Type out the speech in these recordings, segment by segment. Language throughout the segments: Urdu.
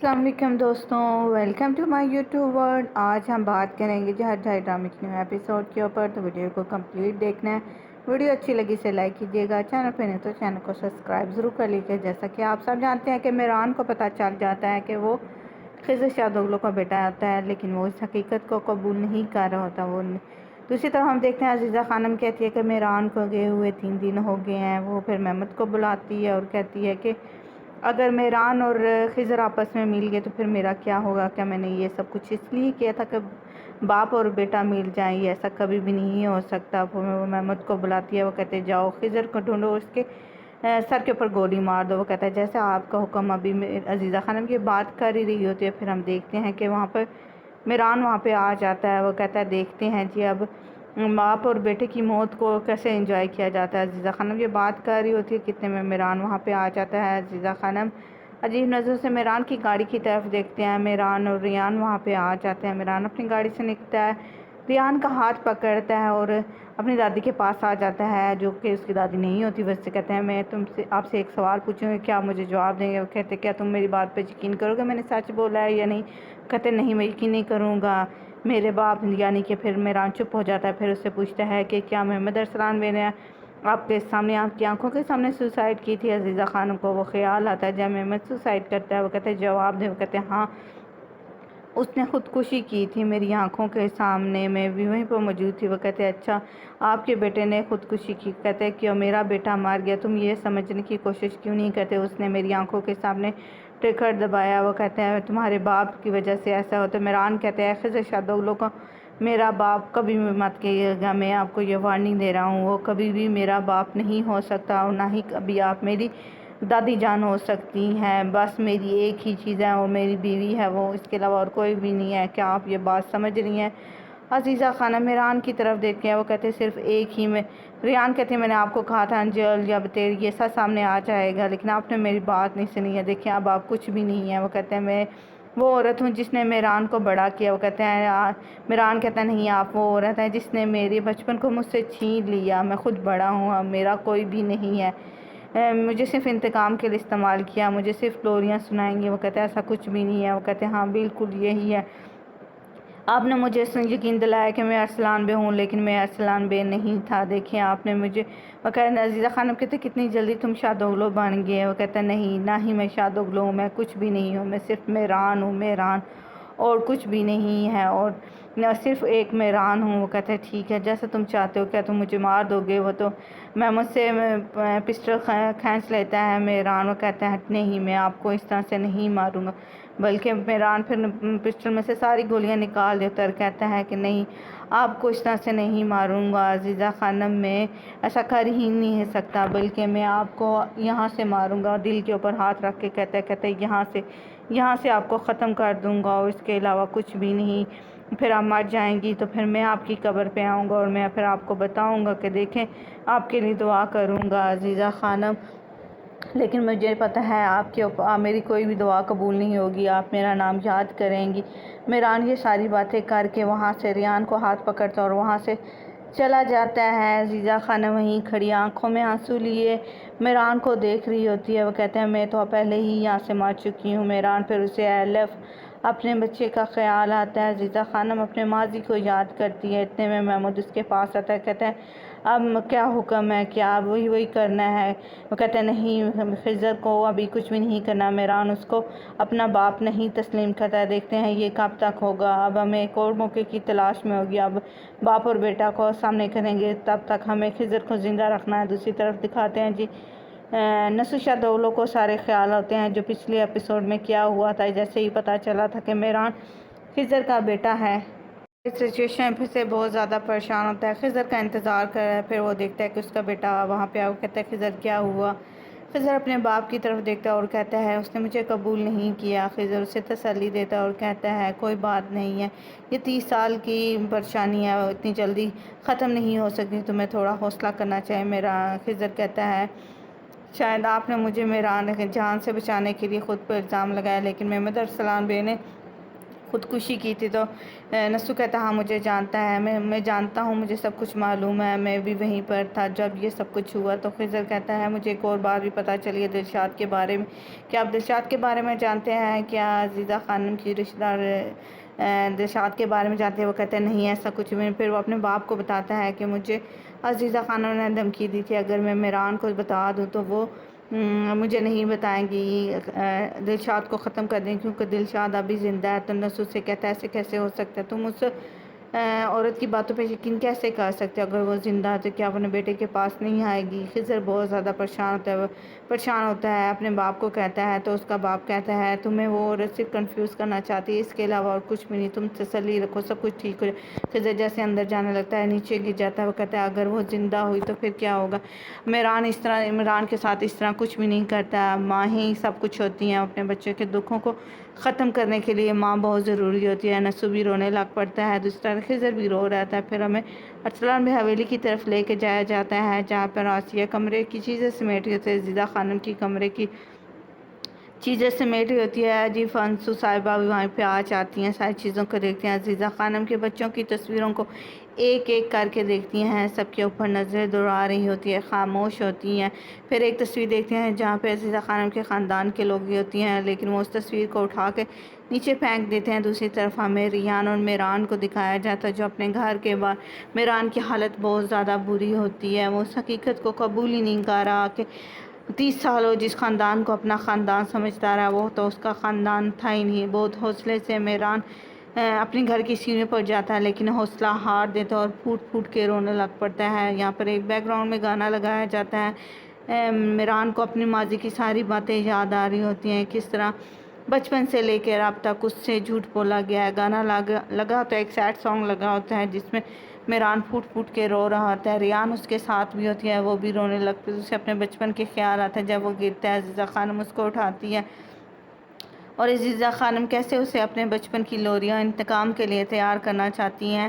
السلام علیکم دوستوں، welcome to my YouTube world. آج ہم بات کریں گے جہر جھائی ڈرامے کے نیو ایپیسوڈ کے اوپر، تو ویڈیو کو کمپلیٹ دیکھنا ہے۔ ویڈیو اچھی لگی سے لائک کیجیے گا، چینل پہ نہیں تو چینل کو سبسکرائب ضرور کر لیجیے۔ جیسا کہ آپ سب جانتے ہیں کہ میران کو پتہ چل جاتا ہے کہ وہ خضر شاہدولو کا بیٹا ہوتا ہے، لیکن وہ اس حقیقت کو قبول نہیں کر رہا ہوتا۔ وہ دوسری طرف ہم دیکھتے ہیں عزیزہ خانم کہتی ہے کہ میران کو گئے ہوئے 3 دن ہو گئے ہیں۔ وہ پھر مہمت کو بلاتی ہے اور کہتی ہے کہ اگر میران اور خضر آپس میں مل گئے تو پھر میرا کیا ہوگا؟ کیا میں نے یہ سب کچھ اس لیے کیا تھا کہ باپ اور بیٹا مل جائیں؟ یہ ایسا کبھی بھی نہیں ہو سکتا۔ وہ محمد کو بلاتی ہے، وہ کہتے جاؤ خضر کو ڈھونڈو، اس کے سر کے اوپر گولی مار دو۔ وہ کہتا ہے جیسے آپ کا حکم۔ ابھی عزیزہ خانم کی بات کر ہی رہی ہوتی ہے، پھر ہم دیکھتے ہیں کہ وہاں پر میران وہاں پہ آ جاتا ہے۔ وہ کہتا ہے دیکھتے ہیں جی اب باپ اور بیٹے کی موت کو کیسے انجوائے کیا جاتا ہے۔ عزیزہ خانم یہ بات کر رہی ہوتی ہے، کتنے میں میران وہاں پہ آ جاتا ہے۔ عزیزہ خانم عجیب نظر سے میران کی گاڑی کی طرف دیکھتے ہیں۔ میران اور ریان وہاں پہ آ جاتے ہیں۔ میران اپنی گاڑی سے نکلتا ہے، ریان کا ہاتھ پکڑتا ہے اور اپنی دادی کے پاس آ جاتا ہے، جو کہ اس کی دادی نہیں ہوتی۔ ویسے کہتے ہیں میں آپ سے ایک سوال پوچھوں گا، کیا مجھے جواب دیں گے؟ وہ کہتے کیا تم میری بات پہ یقین کرو گے میں نے سچ بولا ہے یا نہیں؟ کہتے نہیں، میں یقین نہیں کروں گا میرے باپ، یعنی کہ پھر میران چپ ہو جاتا ہے۔ پھر اس سے پوچھتا ہے کہ کیا محمد ارسلان میں نے آپ کے سامنے، آپ کی آنکھوں کے سامنے سوسائڈ کی تھی؟ عزیزہ خانم کو وہ خیال آتا ہے جب محمد سوسائڈ کرتا ہے۔ وہ کہتے ہیں جواب دیں؟ وہ کہتے ہیں ہاں، اس نے خودکشی کی تھی میری آنکھوں کے سامنے، میں بھی وہیں پر موجود تھی۔ وہ کہتے ہیں اچھا، آپ کے بیٹے نے خودکشی کی؟ کہتے ہیں کیوں؟ میرا بیٹا مر گیا، تم یہ سمجھنے کی کوشش کیوں نہیں کرتے اس نے میری آنکھوں کے سامنے ٹریگر دبایا؟ وہ کہتے ہیں تمہارے باپ کی وجہ سے ایسا ہوتا ہے۔ میران کہتے ہیں خضر شاہدولو کو میرا باپ کبھی بھی مت کہیے گا، میں آپ کو یہ وارننگ دے رہا ہوں، وہ کبھی بھی میرا باپ نہیں ہو سکتا، اور نہ ہی کبھی آپ میری دادی جان ہو سکتی ہیں۔ بس میری ایک ہی چیز ہے اور میری بیوی ہے، وہ اس کے علاوہ اور کوئی بھی نہیں ہے۔ کیا آپ یہ بات سمجھ رہی ہیں؟ عزیزہ خانم میران کی طرف دیکھتے ہیں، وہ کہتے ہیں صرف ایک ہی میں ریان کہتے ہیں میں نے آپ کو کہا تھا انجل جب تیری یہ سب سامنے آ جائے گا، لیکن آپ نے میری بات نہیں سنی ہے۔ دیکھیں اب آپ کچھ بھی نہیں ہیں۔ وہ کہتے ہیں میں وہ عورت ہوں جس نے میران کو بڑا کیا۔ وہ کہتے ہیں میران کہتا ہے نہیں، آپ وہ عورت ہیں جس نے میرے بچپن کو مجھ سے چھین لیا، میں خود بڑا ہوں، اب میرا کوئی بھی نہیں ہے، مجھے صرف انتقام کے لیے استعمال کیا، مجھے صرف لوریاں سنائیں گے۔ وہ کہتے ہیں ایسا کچھ بھی نہیں ہے۔ وہ کہتے ہیں ہاں بالکل یہی ہے، آپ نے مجھے یقین دلایا کہ میں ارسلان بے ہوں، لیکن میں ارسلان بے نہیں تھا۔ دیکھیں آپ نے مجھے، وہ کہتے ہیں عزیزہ خانم کہتے ہیں کتنی جلدی تم شاہدولو بن گئے۔ وہ کہتے ہیں نہیں، نہ ہی میں شاہدولو ہوں، میں کچھ بھی نہیں ہوں، میں صرف میران ہوں، میران اور کچھ بھی نہیں ہے، اور میں صرف ایک میران ہوں۔ وہ کہتے ہیں ٹھیک ہے جیسا تم چاہتے ہو، کیا تم مجھے مار دو گے؟ وہ تو میں مجھ سے پسٹل کھینچ لیتا ہے میران۔ وہ کہتے ہیں نہیں، میں آپ کو اس طرح سے نہیں ماروں گا، بلکہ میران پھر پسٹل میں سے ساری گولیاں نکال دیتا ہے اور کہتا ہے کہ نہیں، آپ کو اس طرح سے نہیں ماروں گا عزیزہ خانم، میں ایسا کر ہی نہیں سکتا، بلکہ میں آپ کو یہاں سے ماروں گا۔ دل کے اوپر ہاتھ رکھ کے کہتا ہے یہاں سے آپ کو ختم کر دوں گا، اور اس کے علاوہ کچھ بھی نہیں۔ پھر آپ مر جائیں گی تو پھر میں آپ کی قبر پہ آؤں گا اور میں پھر آپ کو بتاؤں گا کہ دیکھیں، آپ کے لیے دعا کروں گا عزیزہ خانم، لیکن مجھے پتہ ہے آپ میری کوئی بھی دعا قبول نہیں ہوگی، آپ میرا نام یاد کریں گی۔ میران یہ ساری باتیں کر کے وہاں سے ریان کو ہاتھ پکڑتا اور وہاں سے چلا جاتا ہے۔ عزیزہ خانم وہیں کھڑی آنکھوں میں آنسو لیے میران کو دیکھ رہی ہوتی ہے۔ وہ کہتے ہیں میں تو پہلے ہی یہاں سے مار چکی ہوں۔ میران پھر اسے اپنے بچے کا خیال آتا ہے۔ عزیزہ خانم اپنے ماضی کو یاد کرتی ہے، اتنے میں محمود اس کے پاس آتا ہے، کہتا ہے اب کیا حکم ہے، کیا اب وہی کرنا ہے؟ وہ کہتے ہیں نہیں، خضر کو ابھی کچھ بھی نہیں کرنا۔ میران اس کو اپنا باپ نہیں تسلیم کرتا ہے۔ دیکھتے ہیں یہ کب تک ہوگا، اب ہمیں ایک اور موقع کی تلاش میں ہوگی، اب باپ اور بیٹا کو سامنے کریں گے، تب تک ہمیں خضر کو زندہ رکھنا ہے۔ دوسری طرف دکھاتے ہیں جی نسو شاہدولو کو سارے خیال ہوتے ہیں جو پچھلے ایپیسوڈ میں کیا ہوا تھا، جیسے ہی پتہ چلا تھا کہ میران خضر کا بیٹا ہے، اس سچویشن پھر سے بہت زیادہ پریشان ہوتا ہے، خضر کا انتظار کر رہا ہے۔ پھر وہ دیکھتا ہے کہ اس کا بیٹا وہاں پہ وہ کہتا ہے خضر کیا ہوا؟ خضر اپنے باپ کی طرف دیکھتا ہے اور کہتا ہے اس نے مجھے قبول نہیں کیا۔ خضر اسے تسلی دیتا ہے اور کہتا ہے کوئی بات نہیں ہے، یہ 30 سال کی پریشانی ہے، اتنی جلدی ختم نہیں ہو سکتی، تمہیں تھوڑا حوصلہ کرنا چاہیے۔ میرا خضر کہتا ہے شاید آپ نے مجھے میران جان سے بچانے کے لیے خود پر الزام لگایا، لیکن محمد ارسلان بے نے خودکشی کی تھی، تو نسو کہتا ہاں مجھے جانتا ہے، میں جانتا ہوں، مجھے سب کچھ معلوم ہے، میں بھی وہیں پر تھا جب یہ سب کچھ ہوا۔ تو خضر کہتا ہے مجھے ایک اور بات بھی پتہ چلی ہے دلشاد کے بارے میں، کیا آپ دلشاد کے بارے میں جانتے ہیں؟ کیا عزیزہ خانم کی رشتہ دار دلشاد کے بارے میں جانتے ہیں؟ وہ کہتے ہیں نہیں ایسا کچھ بھی نہیں۔ پھر وہ اپنے باپ کو بتاتا ہے کہ مجھے عزیزہ خانم نے دھمکی دی تھی، اگر میں میران کو بتا دوں تو وہ مجھے نہیں بتائیں گی، دلشاد کو ختم کر دیں کیونکہ دلشاد ابھی زندہ ہے۔ تو نسو سے کہتا ہے ایسے کیسے ہو سکتا ہے، تم اس عورت کی باتوں پہ یقین کیسے کر سکتے ہو؟ اگر وہ زندہ ہے تو کیا اپنے بیٹے کے پاس نہیں آئے گی؟ خضر بہت زیادہ پریشان ہوتا ہے، اپنے باپ کو کہتا ہے تو اس کا باپ کہتا ہے تمہیں وہ عورت صرف کنفیوز کرنا چاہتی ہے، اس کے علاوہ اور کچھ بھی نہیں، تم تسلی رکھو، سب کچھ ٹھیک ہو جائے۔ خضر جیسے اندر جانے لگتا ہے، نیچے گر جاتا ہے۔ وہ کہتا ہے اگر وہ زندہ ہوئی تو پھر کیا ہوگا؟ عمران کے ساتھ اس طرح کچھ بھی نہیں کرتا، ماں ہی سب کچھ ہوتی ہیں، اپنے بچے کے دکھوں کو ختم کرنے کے لیے ماں بہت ضروری ہوتی ہے۔ نسو بھی رونے لگ پڑتا ہے، دوسری طرف خضر بھی رو رہتا ہے۔ پھر ہمیں ارسلان بھی حویلی کی طرف لے کے جایا جاتا ہے جہاں پر آسیہ کمرے کی چیزیں سمیٹ رہی ہوتی ہے، عزیزہ خانم کی کمرے کی چیزیں سمیٹ رہی ہوتی ہے جی۔ فنسو صاحبہ بھی وہاں پہ آ جاتی ہیں، ساری چیزوں کو دیکھتی ہیں، عزیزہ خانم کے بچوں کی تصویروں کو ایک ایک کر کے دیکھتی ہیں، سب کے اوپر نظریں دوڑا رہی ہوتی ہے، خاموش ہوتی ہیں۔ پھر ایک تصویر دیکھتے ہیں جہاں پہ عزیزہ خانم کے خاندان کے لوگ بھی ہوتی ہیں، لیکن وہ اس تصویر کو اٹھا کے نیچے پھینک دیتے ہیں۔ دوسری طرف ہمیں ریان اور میران کو دکھایا جاتا ہے جو اپنے گھر کے بعد، میران کی حالت بہت زیادہ بری ہوتی ہے، وہ اس حقیقت کو قبول ہی نہیں کر رہا کہ 30 سال ہو جس خاندان کو اپنا خاندان سمجھتا رہا وہ تو اس کا خاندان تھا ہی نہیں۔ بہت حوصلے سے میران اپنے گھر کی سیڑھیوں پر جاتا ہے لیکن حوصلہ ہار دیتا ہے اور پھوٹ پھوٹ کے رونے لگ پڑتا ہے۔ یہاں پر ایک بیک گراؤنڈ میں گانا لگایا جاتا ہے، میران کو اپنی ماضی کی ساری باتیں یاد آ رہی ہوتی ہیں، کس طرح بچپن سے لے کے اب تک اس سے جھوٹ بولا گیا ہے۔ گانا لگا تو ایک سیڈ سانگ لگا ہوتا ہے جس میں میران پھوٹ پھوٹ کے رو رہا ہوتا ہے، ریان اس کے ساتھ بھی ہوتی ہے، وہ بھی رونے لگتی ہے، اسے اپنے بچپن کے خیال آتا ہے جب وہ گرتا ہے، عزیزہ خانم اس کو اٹھاتی ہے اور عزیزہ خانم کیسے اسے اپنے بچپن کی لوریاں انتقام کے لیے تیار کرنا چاہتی ہیں۔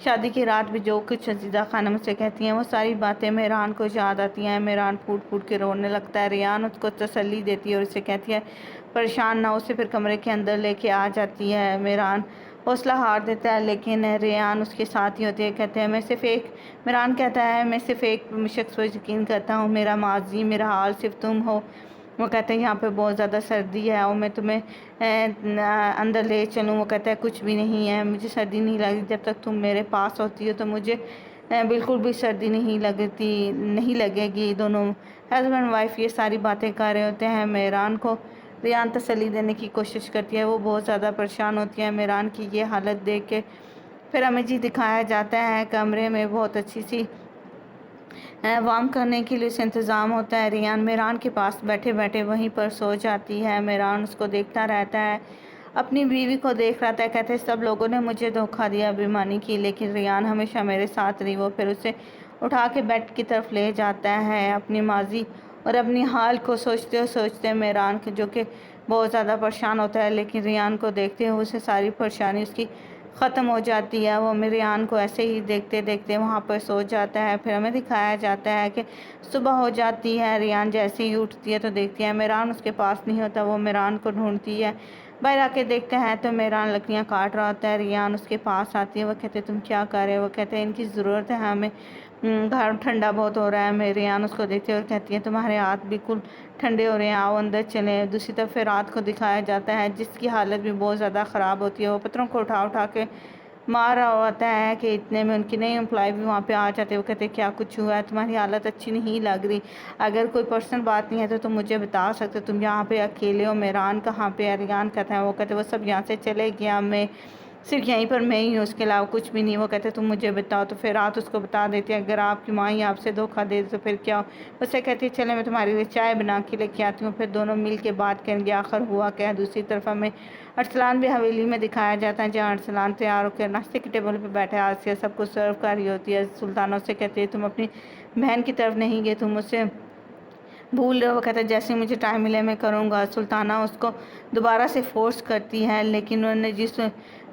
شادی کی رات بھی جو کچھ عزیزہ خانم سے کہتی ہیں وہ ساری باتیں میران کو یاد آتی ہیں، میران پھوٹ پھوٹ کے رونے لگتا ہے۔ ریان اس کو تسلی دیتی ہے اور اسے کہتی ہے پریشان نہ ہو، اسے پھر کمرے کے اندر لے کے آ جاتی ہے۔ میران حوصلہ ہار دیتا ہے لیکن ریان اس کے ساتھ ہی ہوتی ہے، کہتے ہیں میران کہتا ہے میں صرف ایک شخص پر یقین کرتا ہوں، میرا ماضی، میرا حال صرف تم ہو۔ وہ کہتے ہیں یہاں پہ بہت زیادہ سردی ہے اور میں تمہیں اندر لے چلوں؟ وہ کہتا ہے کچھ بھی نہیں ہے، مجھے سردی نہیں لگتی، جب تک تم میرے پاس ہوتی ہو تو مجھے بالکل بھی سردی نہیں لگے گی۔ دونوں ہسبینڈ وائف یہ ساری باتیں کر رہے ہوتے ہیں، میران کو ریان تسلی دینے کی کوشش کرتی ہے، وہ بہت زیادہ پریشان ہوتی ہے میران کی یہ حالت دیکھ کے۔ پھر ہمیں جی دکھایا جاتا ہے کمرے میں بہت اچھی سی وارم کرنے کے لیے انتظام ہوتا ہے، ریان میران کے پاس بیٹھے بیٹھے وہیں پر سو جاتی ہے، میران اس کو دیکھتا رہتا ہے، اپنی بیوی کو دیکھ رہا ہے، کہتے ہیں سب لوگوں نے مجھے دھوکہ دیا، بےایمانی کی، لیکن ریان ہمیشہ میرے ساتھ رہی۔ وہ پھر اسے اٹھا کے بیڈ کی طرف لے جاتا ہے، اپنی ماضی اور اپنی حال کو سوچتے میران جو کہ بہت زیادہ پریشان ہوتا ہے، لیکن ریان کو دیکھتے ہوئے اسے ساری پریشانی اس کی ختم ہو جاتی ہے، وہ ریان کو ایسے ہی دیکھتے دیکھتے وہاں پر سو جاتا ہے۔ پھر ہمیں دکھایا جاتا ہے کہ صبح ہو جاتی ہے، ریان جیسے ہی اٹھتی ہے تو دیکھتی ہے میران اس کے پاس نہیں ہوتا، وہ میران کو ڈھونڈتی ہے، باہر آ کے دیکھتے ہیں تو میران لکڑیاں کاٹ رہا ہوتا ہے، ریان اس کے پاس آتی ہے، وہ کہتے ہیں تم کیا کر رہے ہو؟ وہ کہتے ہیں ان کی ضرورت ہے ہمیں، گھر ٹھنڈا بہت ہو رہا ہے۔ ریان اس کو دیکھتے اور کہتی ہے تمہارے ہاتھ بالکل ٹھنڈے ہو رہے ہیں، آؤ اندر چلیں۔ دوسری طرف رات کو دکھایا جاتا ہے جس کی حالت بھی بہت زیادہ خراب ہوتی ہے، وہ پتھروں کو اٹھا کے مار رہا ہوتا ہے کہ اتنے میں ان کی نئی امپلائی بھی وہاں پہ آ جاتے ہیں، وہ کہتے ہیں کیا کچھ ہوا ہے، تمہاری حالت اچھی نہیں لگ رہی، اگر کوئی پرسنل بات نہیں ہے تو تم مجھے بتا سکتے، تم یہاں پہ اکیلے ہو، میران کہاں پہ ہے؟ ریان کہتا ہے، وہ کہتے ہیں وہ سب یہاں سے چلے گیا، میں صرف یہیں پر میں ہی ہوں، اس کے علاوہ کچھ بھی نہیں۔ وہ کہتے ہیں تم مجھے بتاؤ، تو پھر رات اس کو بتا دیتی ہے اگر آپ کی ماں ہی آپ سے دھوکہ دے تو پھر کیا ہو؟ اسے کہتی ہے چلے میں تمہارے لیے چائے بنا کے لے کے آتی ہوں، پھر دونوں مل کے بات کریں گے آخر ہوا کیا ہے۔ دوسری طرف ہمیں ارسلان بھی حویلی میں دکھایا جاتا ہے جہاں ارسلان تیار ہو کے ناشتے کے ٹیبل پہ بیٹھے آسیہ سب کو سرو کر رہی ہوتی ہے، سلطانہ سے کہتی ہے تم اپنی بہن کی طرف نہیں گئے، تم اسے بھول رہے ہو؟ وہ کہتا ہے جیسے مجھے ٹائم ملے میں کروں گا۔ سلطانہ اس کو دوبارہ سے فورس کرتی ہے لیکن انہوں نے جس